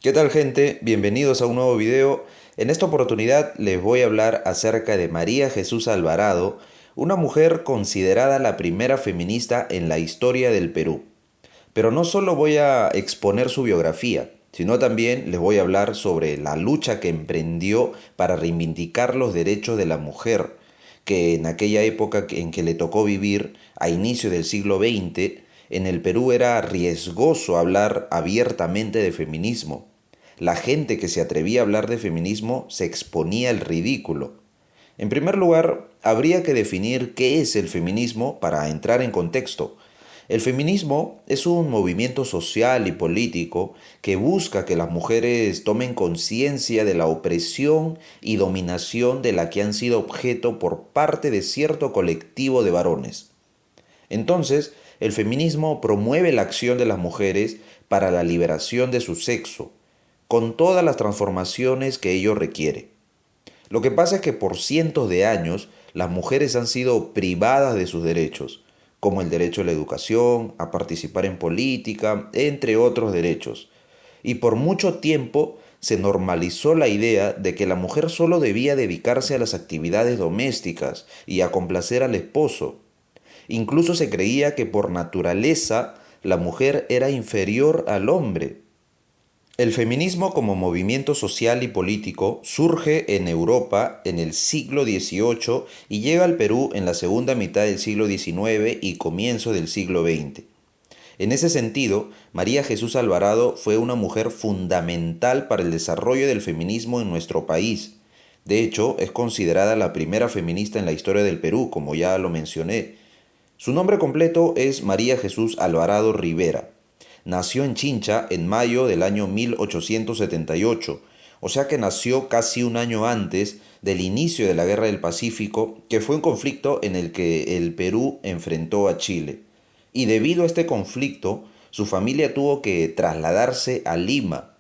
¿Qué tal, gente? Bienvenidos a un nuevo video. En esta oportunidad les voy a hablar acerca de María Jesús Alvarado, una mujer considerada la primera feminista en la historia del Perú. Pero no solo voy a exponer su biografía, sino también les voy a hablar sobre la lucha que emprendió para reivindicar los derechos de la mujer, que en aquella época en que le tocó vivir, a inicio del siglo XX, en el Perú era riesgoso hablar abiertamente de feminismo. La gente que se atrevía a hablar de feminismo se exponía al ridículo. En primer lugar, habría que definir qué es el feminismo para entrar en contexto. El feminismo es un movimiento social y político que busca que las mujeres tomen conciencia de la opresión y dominación de la que han sido objeto por parte de cierto colectivo de varones. Entonces, el feminismo promueve la acción de las mujeres para la liberación de su sexo, con todas las transformaciones que ello requiere. Lo que pasa es que por cientos de años las mujeres han sido privadas de sus derechos, como el derecho a la educación, a participar en política, entre otros derechos. Y por mucho tiempo se normalizó la idea de que la mujer solo debía dedicarse a las actividades domésticas y a complacer al esposo. Incluso se creía que por naturaleza la mujer era inferior al hombre. El feminismo como movimiento social y político surge en Europa en el siglo XVIII y llega al Perú en la segunda mitad del siglo XIX y comienzo del siglo XX. En ese sentido, María Jesús Alvarado fue una mujer fundamental para el desarrollo del feminismo en nuestro país. De hecho, es considerada la primera feminista en la historia del Perú, como ya lo mencioné. Su nombre completo es María Jesús Alvarado Rivera. Nació en Chincha en mayo del año 1878, o sea que nació casi un año antes del inicio de la Guerra del Pacífico, que fue un conflicto en el que el Perú enfrentó a Chile. Y debido a este conflicto, su familia tuvo que trasladarse a Lima,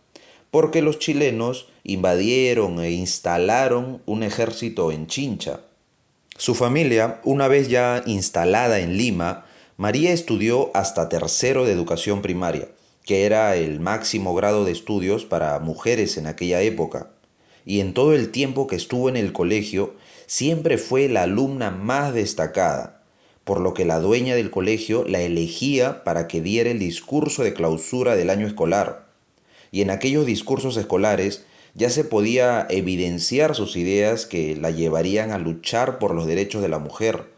porque los chilenos invadieron e instalaron un ejército en Chincha. Su familia, una vez ya instalada en Lima, María estudió hasta tercero de educación primaria, que era el máximo grado de estudios para mujeres en aquella época. Y en todo el tiempo que estuvo en el colegio, siempre fue la alumna más destacada, por lo que la dueña del colegio la elegía para que diera el discurso de clausura del año escolar. Y en aquellos discursos escolares ya se podía evidenciar sus ideas que la llevarían a luchar por los derechos de la mujer.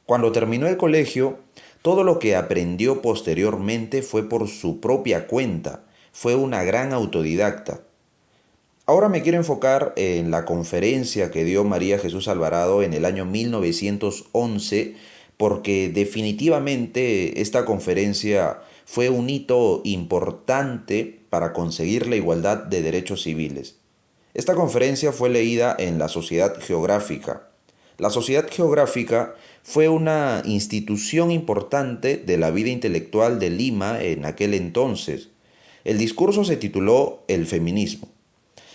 Cuando terminó el colegio, todo lo que aprendió posteriormente fue por su propia cuenta, fue una gran autodidacta. Ahora me quiero enfocar en la conferencia que dio María Jesús Alvarado en el año 1911, porque definitivamente esta conferencia fue un hito importante para conseguir la igualdad de derechos civiles. Esta conferencia fue leída en la Sociedad Geográfica. La Sociedad Geográfica fue una institución importante de la vida intelectual de Lima en aquel entonces. El discurso se tituló El feminismo.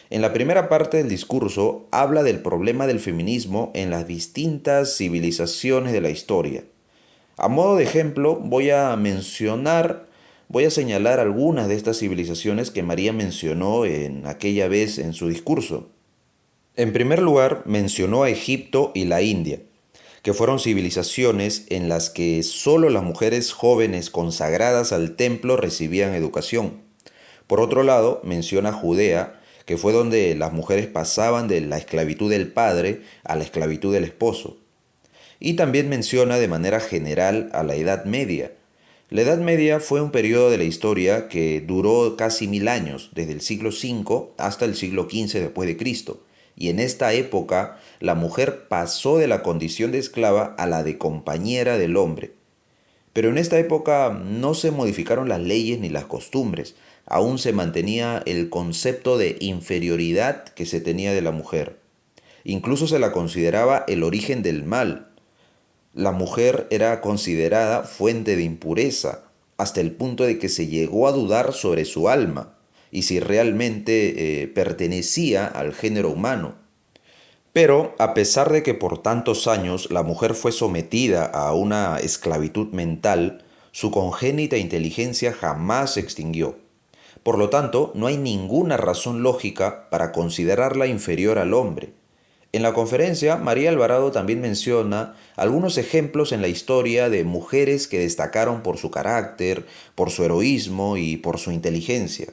En la primera parte del discurso habla del problema del feminismo en las distintas civilizaciones de la historia. A modo de ejemplo, voy a señalar algunas de estas civilizaciones que María mencionó en aquella vez en su discurso. En primer lugar, mencionó a Egipto y la India, que fueron civilizaciones en las que solo las mujeres jóvenes consagradas al templo recibían educación. Por otro lado, menciona Judea, que fue donde las mujeres pasaban de la esclavitud del padre a la esclavitud del esposo. Y también menciona de manera general a la Edad Media. La Edad Media fue un periodo de la historia que duró casi 1000 años, desde el siglo V hasta el siglo XV después de Cristo. Y en esta época la mujer pasó de la condición de esclava a la de compañera del hombre. Pero en esta época no se modificaron las leyes ni las costumbres, aún se mantenía el concepto de inferioridad que se tenía de la mujer. Incluso se la consideraba el origen del mal. La mujer era considerada fuente de impureza, hasta el punto de que se llegó a dudar sobre su alma y si realmente pertenecía al género humano. Pero, a pesar de que por tantos años la mujer fue sometida a una esclavitud mental, su congénita inteligencia jamás se extinguió. Por lo tanto, no hay ninguna razón lógica para considerarla inferior al hombre. En la conferencia, María Alvarado también menciona algunos ejemplos en la historia de mujeres que destacaron por su carácter, por su heroísmo y por su inteligencia.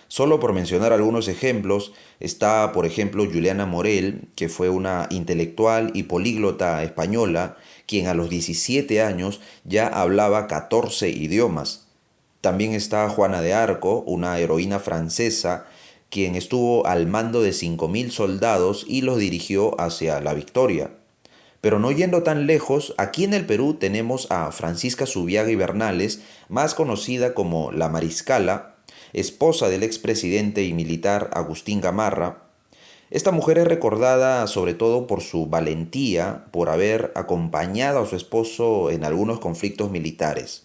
Solo por mencionar algunos ejemplos, está, por ejemplo, Juliana Morel, que fue una intelectual y políglota española, quien a los 17 años ya hablaba 14 idiomas. También está Juana de Arco, una heroína francesa, quien estuvo al mando de 5.000 soldados y los dirigió hacia la victoria. Pero no yendo tan lejos, aquí en el Perú tenemos a Francisca Zubiaga y Bernales, más conocida como la Mariscala, esposa del expresidente y militar Agustín Gamarra. Esta mujer es recordada sobre todo por su valentía, por haber acompañado a su esposo en algunos conflictos militares.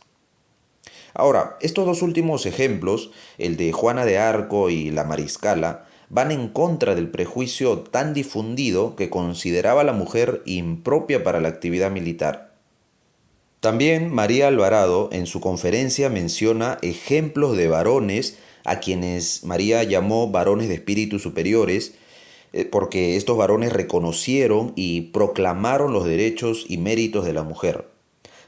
Ahora, estos dos últimos ejemplos, el de Juana de Arco y la Mariscala, van en contra del prejuicio tan difundido que consideraba a la mujer impropia para la actividad militar. También María Alvarado en su conferencia menciona ejemplos de varones a quienes María llamó varones de espíritus superiores, porque estos varones reconocieron y proclamaron los derechos y méritos de la mujer.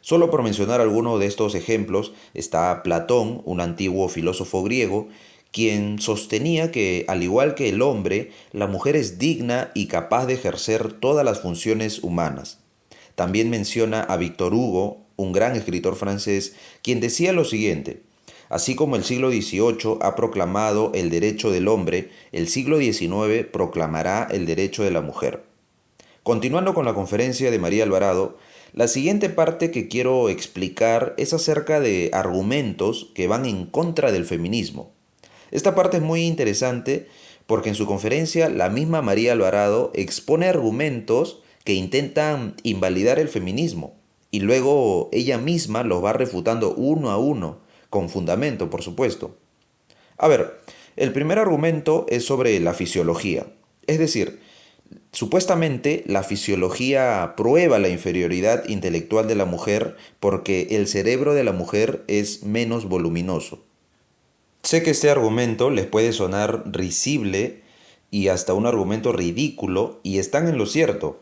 Solo por mencionar algunos de estos ejemplos está Platón, un antiguo filósofo griego, quien sostenía que, al igual que el hombre, la mujer es digna y capaz de ejercer todas las funciones humanas. También menciona a Víctor Hugo, un gran escritor francés, quien decía lo siguiente: así como el siglo XVIII ha proclamado el derecho del hombre, el siglo XIX proclamará el derecho de la mujer. Continuando con la conferencia de María Alvarado, la siguiente parte que quiero explicar es acerca de argumentos que van en contra del feminismo. Esta parte es muy interesante porque en su conferencia la misma María Alvarado expone argumentos que intentan invalidar el feminismo y luego ella misma los va refutando uno a uno, con fundamento, por supuesto. A ver, el primer argumento es sobre la fisiología, es decir, supuestamente, la fisiología prueba la inferioridad intelectual de la mujer porque el cerebro de la mujer es menos voluminoso. Sé que este argumento les puede sonar risible y hasta un argumento ridículo, y están en lo cierto.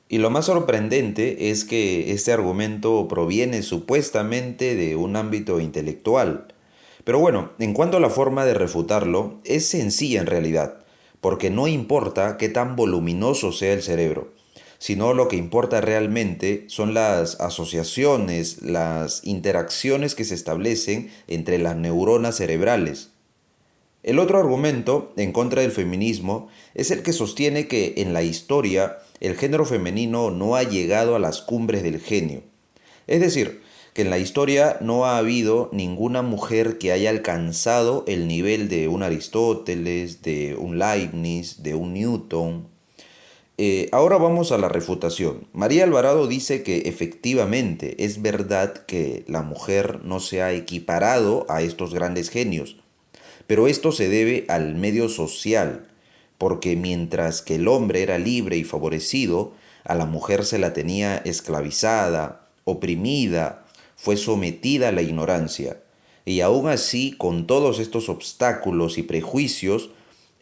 Y lo más sorprendente es que este argumento proviene supuestamente de un ámbito intelectual. Pero bueno, en cuanto a la forma de refutarlo, es sencilla en realidad, porque no importa qué tan voluminoso sea el cerebro, sino lo que importa realmente son las asociaciones, las interacciones que se establecen entre las neuronas cerebrales. El otro argumento en contra del feminismo es el que sostiene que en la historia el género femenino no ha llegado a las cumbres del genio. Es decir, que en la historia no ha habido ninguna mujer que haya alcanzado el nivel de un Aristóteles, de un Leibniz, de un Newton. Ahora vamos a la refutación. María Alvarado dice que efectivamente es verdad que la mujer no se ha equiparado a estos grandes genios, pero esto se debe al medio social, porque mientras que el hombre era libre y favorecido, a la mujer se la tenía esclavizada, oprimida, fue sometida a la ignorancia. Y aún así, con todos estos obstáculos y prejuicios,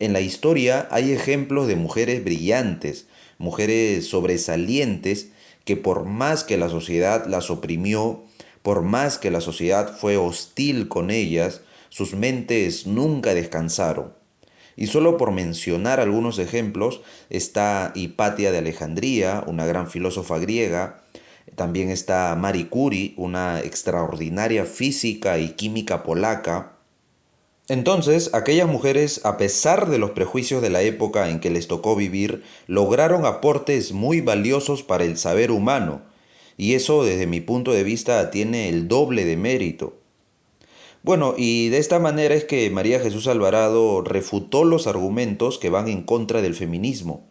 en la historia hay ejemplos de mujeres brillantes, mujeres sobresalientes, que por más que la sociedad las oprimió, por más que la sociedad fue hostil con ellas, sus mentes nunca descansaron. Y solo por mencionar algunos ejemplos, está Hipatia de Alejandría, una gran filósofa griega. También está Marie Curie, una extraordinaria física y química polaca. Entonces, aquellas mujeres, a pesar de los prejuicios de la época en que les tocó vivir, lograron aportes muy valiosos para el saber humano. Y eso, desde mi punto de vista, tiene el doble de mérito. Bueno, y de esta manera es que María Jesús Alvarado refutó los argumentos que van en contra del feminismo.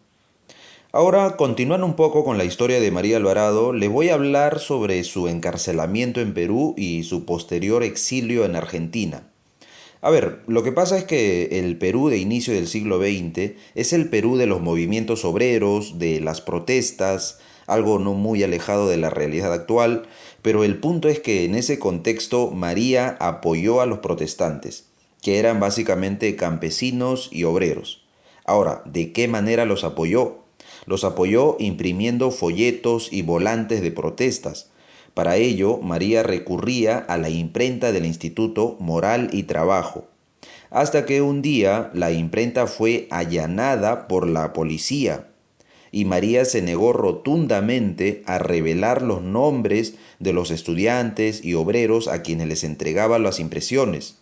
Ahora, continuando un poco con la historia de María Alvarado, les voy a hablar sobre su encarcelamiento en Perú y su posterior exilio en Argentina. A ver, lo que pasa es que el Perú de inicio del siglo XX es el Perú de los movimientos obreros, de las protestas, algo no muy alejado de la realidad actual, pero el punto es que en ese contexto María apoyó a los protestantes. que eran básicamente campesinos y obreros. Ahora, ¿de qué manera los apoyó? Los apoyó imprimiendo folletos y volantes de protestas. Para ello, María recurría a la imprenta del Instituto Moral y Trabajo, hasta que un día la imprenta fue allanada por la policía y María se negó rotundamente a revelar los nombres de los estudiantes y obreros a quienes les entregaba las impresiones.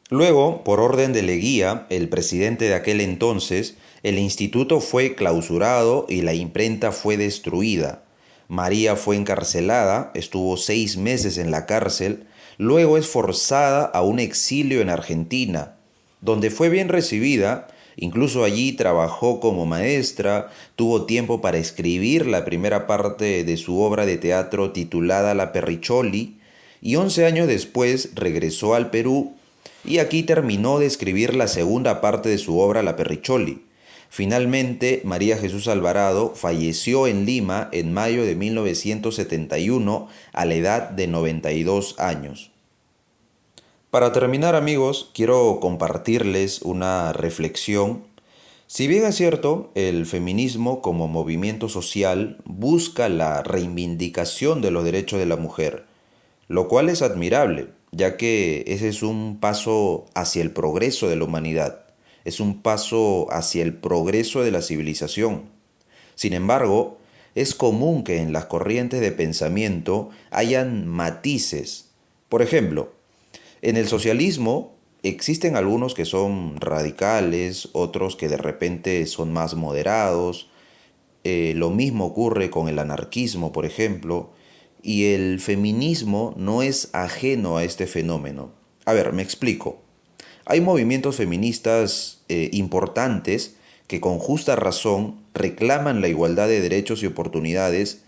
Luego, por orden de Leguía, el presidente de aquel entonces, el instituto fue clausurado y la imprenta fue destruida. María fue encarcelada, estuvo 6 meses en la cárcel, luego es forzada a un exilio en Argentina, donde fue bien recibida, incluso allí trabajó como maestra, tuvo tiempo para escribir la primera parte de su obra de teatro titulada La Perricholi, y 11 años después regresó al Perú y aquí terminó de escribir la segunda parte de su obra La Perricholi. Finalmente, María Jesús Alvarado falleció en Lima en mayo de 1971 a la edad de 92 años. Para terminar, amigos, quiero compartirles una reflexión. Si bien es cierto, el feminismo como movimiento social busca la reivindicación de los derechos de la mujer, lo cual es admirable, ya que ese es un paso hacia el progreso de la humanidad, es un paso hacia el progreso de la civilización. Sin embargo, es común que en las corrientes de pensamiento hayan matices. Por ejemplo, en el socialismo existen algunos que son radicales, otros que de repente son más moderados. Lo mismo ocurre con el anarquismo, por ejemplo, y el feminismo no es ajeno a este fenómeno. A ver, me explico. Hay movimientos feministas importantes que con justa razón reclaman la igualdad de derechos y oportunidades,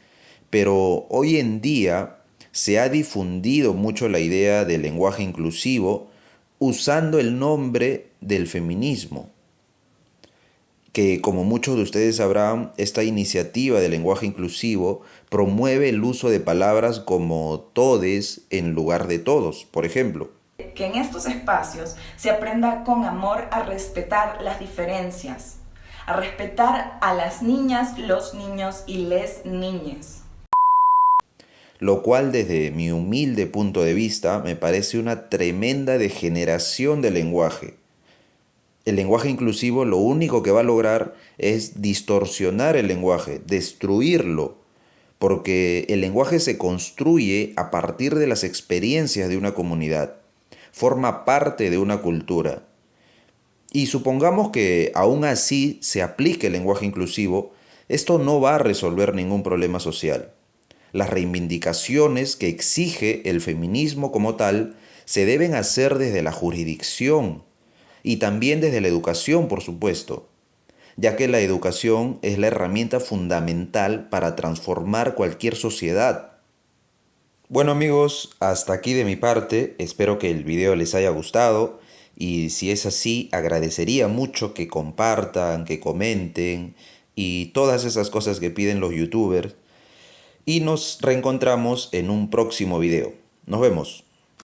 pero hoy en día se ha difundido mucho la idea del lenguaje inclusivo usando el nombre del feminismo, que como muchos de ustedes sabrán, esta iniciativa de lenguaje inclusivo promueve el uso de palabras como todes en lugar de todos, por ejemplo. Que en estos espacios se aprenda con amor a respetar las diferencias, a respetar a las niñas, los niños y les niñes. Lo cual desde mi humilde punto de vista me parece una tremenda degeneración del lenguaje. El lenguaje inclusivo lo único que va a lograr es distorsionar el lenguaje, destruirlo, porque el lenguaje se construye a partir de las experiencias de una comunidad, forma parte de una cultura. Y supongamos que aún así se aplique el lenguaje inclusivo, esto no va a resolver ningún problema social. Las reivindicaciones que exige el feminismo como tal se deben hacer desde la jurisdicción y también desde la educación, por supuesto, ya que la educación es la herramienta fundamental para transformar cualquier sociedad. Bueno amigos, hasta aquí de mi parte, espero que el video les haya gustado y si es así agradecería mucho que compartan, que comenten y todas esas cosas que piden los youtubers y nos reencontramos en un próximo video. Nos vemos.